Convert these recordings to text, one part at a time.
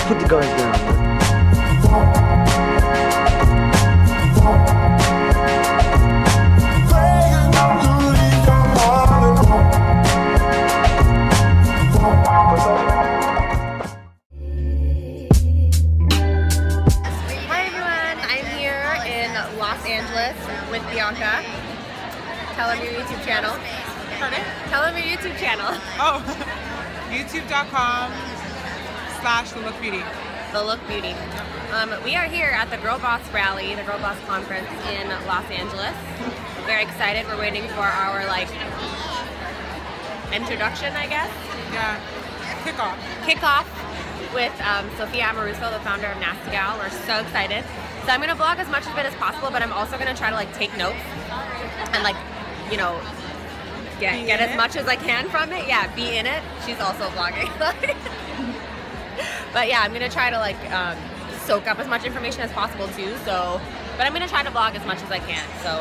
put the guns down. Hi everyone, I'm here in Los Angeles with Bianca. Tell them your YouTube channel. Pardon? Tell them your YouTube channel. Oh, youtube.com/thelookbeauty. The Look Beauty. We are here at the Girlboss rally, the Girlboss conference in Los Angeles. Very excited. We're waiting for our introduction, I guess. Yeah, Kickoff with Sophia Amoruso, the founder of Nasty Gal. We're so excited. So I'm gonna vlog as much of it as possible, but I'm also gonna try to take notes and get as much as I can from it. Yeah, be in it. She's also vlogging. But yeah, I'm gonna try to soak up as much information as possible too. So, but I'm gonna try to vlog as much as I can. So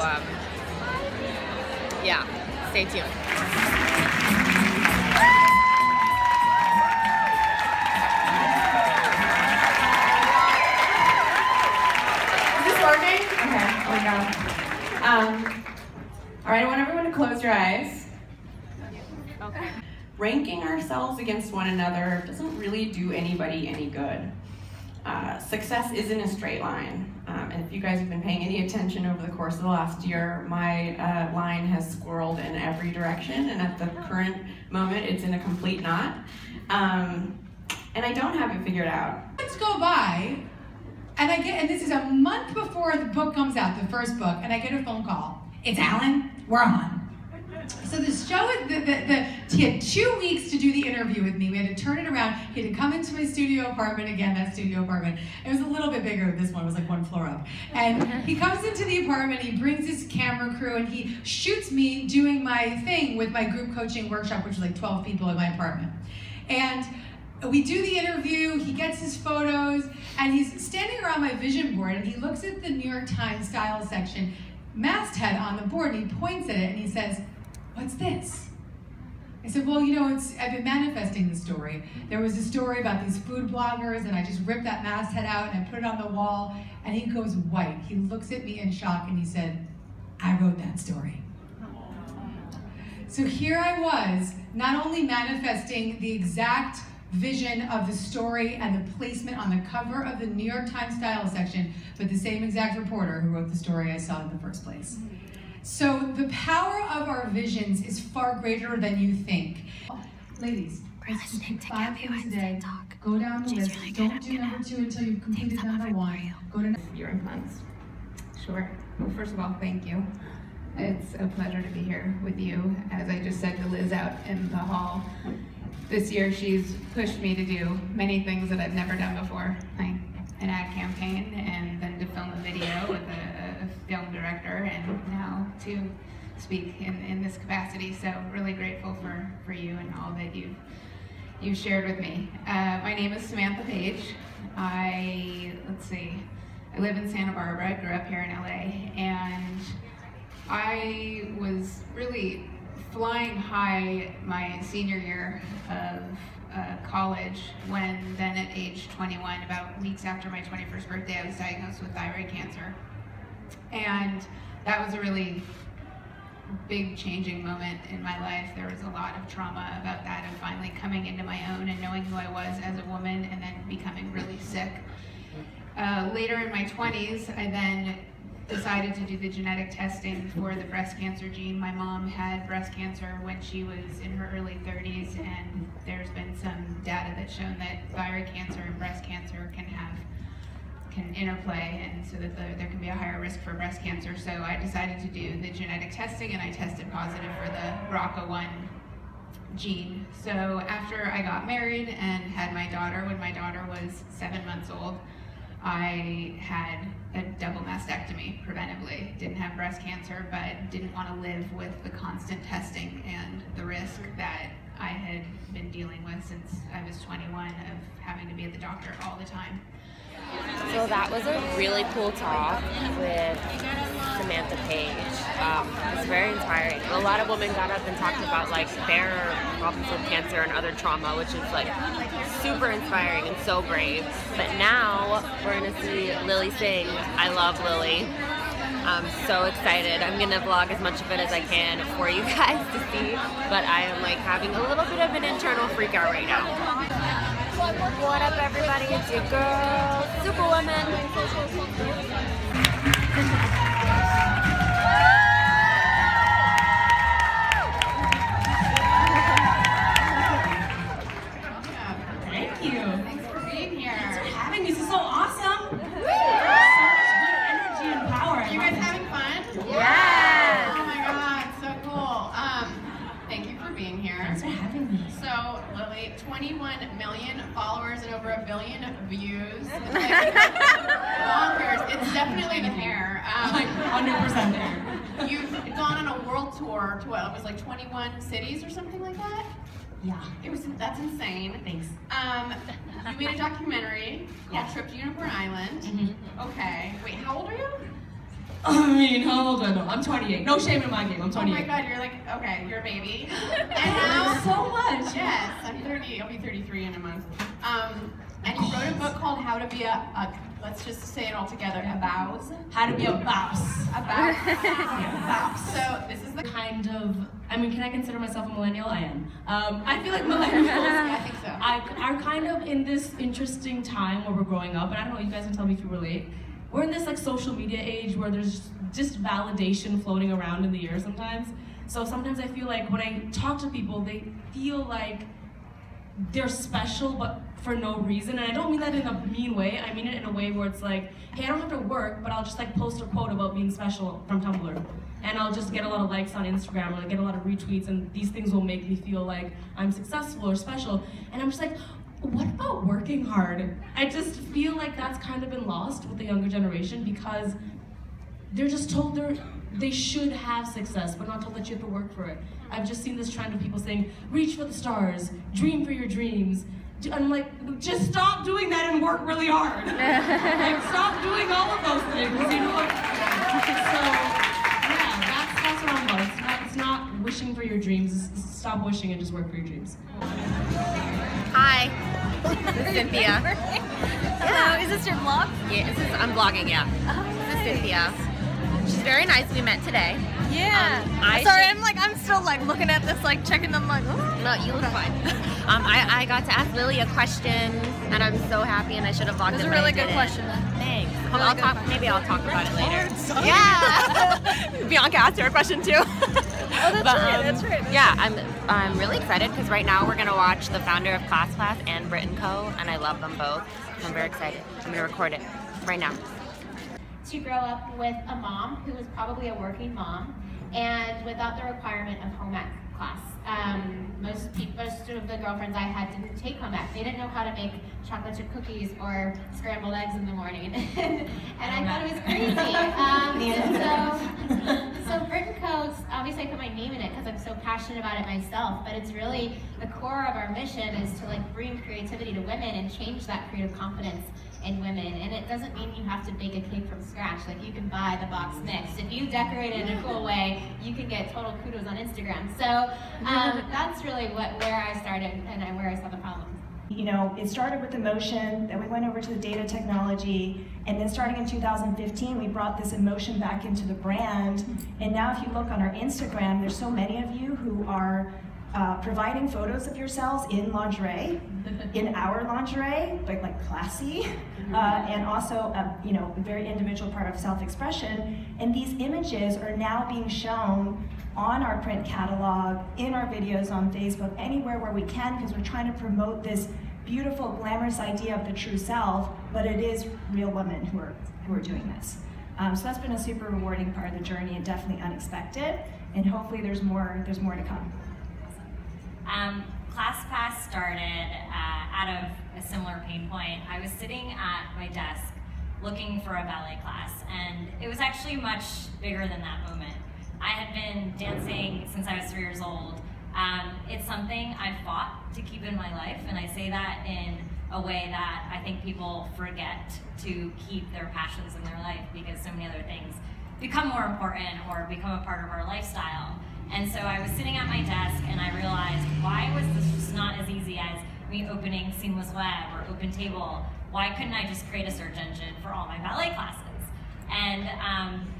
yeah, stay tuned. Is this working? Okay, oh my god. All right, I want everyone to close your eyes. Okay. Ranking ourselves against one another doesn't really do anybody any good. Success isn't a straight line. And if you guys have been paying any attention over the course of the last year, my line has squirreled in every direction, and at the current moment, it's in a complete knot. And I don't have it figured out. Months go by, and this is a month before the book comes out, the first book, and I get a phone call. It's Alan, we're on. So the show, he had 2 weeks to do the interview with me. We had to turn it around. He had to come into my studio apartment, again, that studio apartment. It was a little bit bigger, this one was like 1 floor up. And he comes into the apartment, he brings his camera crew, and he shoots me doing my thing with my group coaching workshop, which was 12 people in my apartment. And we do the interview, he gets his photos, and he's standing around my vision board, and he looks at the New York Times style section masthead on the board, and he points at it, and he says, "What's this?" I said, "Well, I've been manifesting the story. There was a story about these food bloggers, and I just ripped that masthead out, and I put it on the wall," and he goes white. He looks at me in shock, and he said, "I wrote that story." So here I was, not only manifesting the exact vision of the story and the placement on the cover of the New York Times style section, but the same exact reporter who wrote the story I saw in the first place. So the power of our visions is far greater than you think. Ladies, We're listening to 5 Gabby things a Weinstein day. talk. Go down the She's list. really good. Don't I'm do gonna number 2 until you've completed some of number it for 1. you. Go to Your implants. Sure. Well, first of all, thank you. It's a pleasure to be here with you. As I just said to Liz out in the hall, this year she's pushed me to do many things that I've never done before, like an ad campaign, and then to film a video with a film director, and now to speak in this capacity. So really grateful for you and all that you've shared with me. My name is Samantha Page. I live in Santa Barbara. I grew up here in LA, and I was really flying high my senior year of college, when then at age 21, about weeks after my 21st birthday, I was diagnosed with thyroid cancer. And that was a really big changing moment in my life. There was a lot of trauma about that, and finally coming into my own and knowing who I was as a woman, and then becoming really sick. Later in my 20s, I then decided to do the genetic testing for the breast cancer gene. My mom had breast cancer when she was in her early 30s, and there's been some data that's shown that thyroid cancer and breast cancer can interplay, and so that there can be a higher risk for breast cancer. So I decided to do the genetic testing, and I tested positive for the BRCA1 gene. So after I got married and had my daughter, when my daughter was 7 months old, I had a double mastectomy preventively. Didn't have breast cancer, but didn't want to live with the constant testing and the risk that I had been dealing with since I was 21 of having to be at the doctor all the time. So that was a really cool talk with Samantha Page. It's very inspiring. A lot of women got up and talked about like their problems with cancer and other trauma, which is like super inspiring and so brave. But now we're gonna see Lily sing I Love Lily. I'm so excited. I'm gonna vlog as much of it as I can for you guys to see, but I am like having a little bit of an internal freak out right now. What up everybody, it's your girl, Superwoman. Thank you. Thanks for being here. Thanks for having me. This is so awesome. So much good energy and power. You guys having fun? Yes. Oh my god, so cool. Thank you for being here. Thanks for having me. So, Lily, 21 million followers and over 1 billion views. It's like bonkers. It's definitely the hair. Like 100% there. You've gone on a world tour to what? It was like 21 cities or something like that? Yeah. That's insane. Thanks. You made a documentary called Trip to Unicorn Island. Mm-hmm. Okay. Wait, how old are you? I mean, how old do I know? I'm 28. No shame in my game. I'm 28. Oh my god, you're like, okay, you're a baby. And Thanks so much. yes, I'm 30, I'll be 33 in a month. And you wrote a book called How to Be a let's just say it all together, a bows. How to be a boss. A bows. Bows. So this is the Kind of, I mean, can I consider myself a millennial? I am. I feel like millennials I think so. are kind of in this interesting time where we're growing up, and I don't know, you guys can tell me if you relate. We're in this like social media age where there's just validation floating around in the air sometimes. So sometimes I feel like when I talk to people, they feel like they're special, but for no reason. And I don't mean that in a mean way. I mean it in a way where it's like, hey, I don't have to work, but I'll just like post a quote about being special from Tumblr. And I'll just get a lot of likes on Instagram, or like get a lot of retweets, and these things will make me feel like I'm successful or special. And I'm just like, what about working hard? I just feel like that's kind of been lost with the younger generation, because they're just told they should have success, but not told that you have to work for it. I've just seen this trend of people saying, reach for the stars, dream for your dreams. I'm like, just stop doing that and work really hard. Like, stop doing all of those things, you know? So, yeah, that's what I'm about. It's not wishing for your dreams. It's stop wishing and just work for your dreams. Hi, this is Cynthia. Hello, is this your vlog? Yeah, I'm vlogging, yeah. This is Cynthia. She's very nice, we met today. Yeah. I'm still like looking at this, like checking them, like, oh. No, you look fine. I got to ask Lily a question, and I'm so happy, and I should have vlogged That's it. a really good question. Thanks. Really Maybe I'll talk about it later. Yeah. Bianca asked her a question too. Oh, that's right. Yeah, I'm really excited because right now we're gonna watch the founder of ClassPass and Brit & Co, and I love them both. I'm very excited. I'm gonna record it right now. To grow up with a mom who was probably a working mom and without the requirement of home ec class. Most of the girlfriends I had didn't take home ec. They didn't know how to make chocolate chip cookies or scrambled eggs in the morning. And I thought it was crazy. So Brit & Co, obviously I put my name in it because I'm so passionate about it myself, but it's really the core of our mission is to like bring creativity to women and change that creative confidence in women. And it doesn't mean you have to bake a cake from scratch. Like, you can buy the box mix. If you decorate it in a cool way, you can get total kudos on Instagram. So that's really where I started and where I saw the problem. You know, it started with emotion, then we went over to the data technology, and then starting in 2015, we brought this emotion back into the brand. And now if you look on our Instagram, there's so many of you who are providing photos of yourselves in lingerie, in our lingerie, but like classy, and also you know, a very individual part of self-expression. And these images are now being shown on our print catalog, in our videos on Facebook, anywhere where we can, because we're trying to promote this beautiful, glamorous idea of the true self, but it is real women who are doing this. So that's been a super rewarding part of the journey, and definitely unexpected, and hopefully there's more to come. ClassPass started out of a similar pain point. I was sitting at my desk looking for a ballet class, and it was actually much bigger than that moment. I had been dancing since I was 3 years old, It's something I've fought to keep in my life, and I say that in a way that I think people forget to keep their passions in their life because so many other things become more important or become a part of our lifestyle. And so I was sitting at my desk and I realized, why was this just not as easy as me opening Seamless Web or Open Table? Why couldn't I just create a search engine for all my ballet classes? And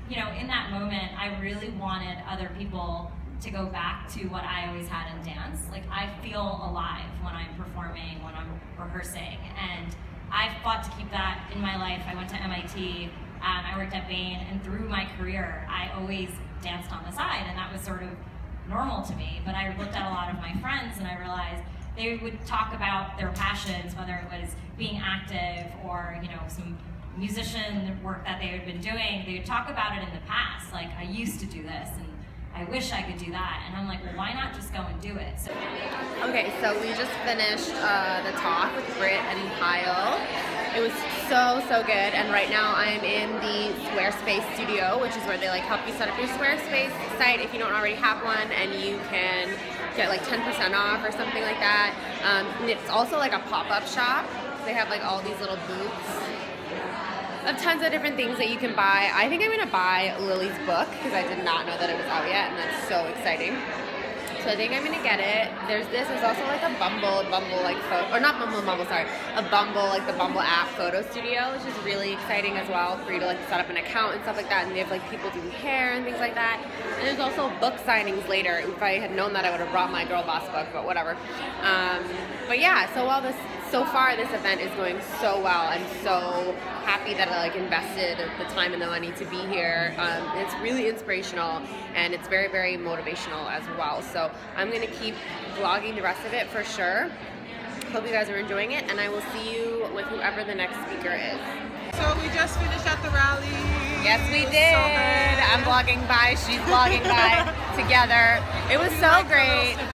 you know, in that moment, I really wanted other people to go back to what I always had in dance. Like, I feel alive when I'm performing, when I'm rehearsing, and I fought to keep that in my life. I went to MIT, I worked at Bain, and through my career, I always danced on the side, and that was sort of normal to me. But I looked at a lot of my friends, and I realized they would talk about their passions, whether it was being active or, you know, some musician work that they had been doing. They would talk about it in the past, like, I used to do this, and I wish I could do that. And I'm like, well, why not just go and do it? So. Okay, so we just finished the talk with Britt and Kyle. It was so good, and right now I'm in the Squarespace studio, which is where they like help you set up your Squarespace site if you don't already have one, and you can get like 10% off or something like that. And it's also like a pop-up shop. So they have like all these little booths of tons of different things that you can buy. I think I'm gonna buy Lily's book because I did not know that it was out yet, and that's so exciting. So I think I'm gonna get it. There's also like a Bumble like or not Bumble, sorry, a Bumble, like the Bumble app photo studio, which is really exciting as well for you to like set up an account and stuff like that. And they have like people doing hair and things like that. And there's also book signings later. If I had known that, I would have brought my Girlboss book, but whatever. But yeah, so far this event is going so well. I'm so happy that I like invested the time and the money to be here. It's really inspirational and it's very, very motivational as well. So I'm gonna keep vlogging the rest of it for sure. Hope you guys are enjoying it, and I will see you with whoever the next speaker is. So we just finished at the rally. Yes, we did. I'm vlogging by, she's vlogging by together. It was so great.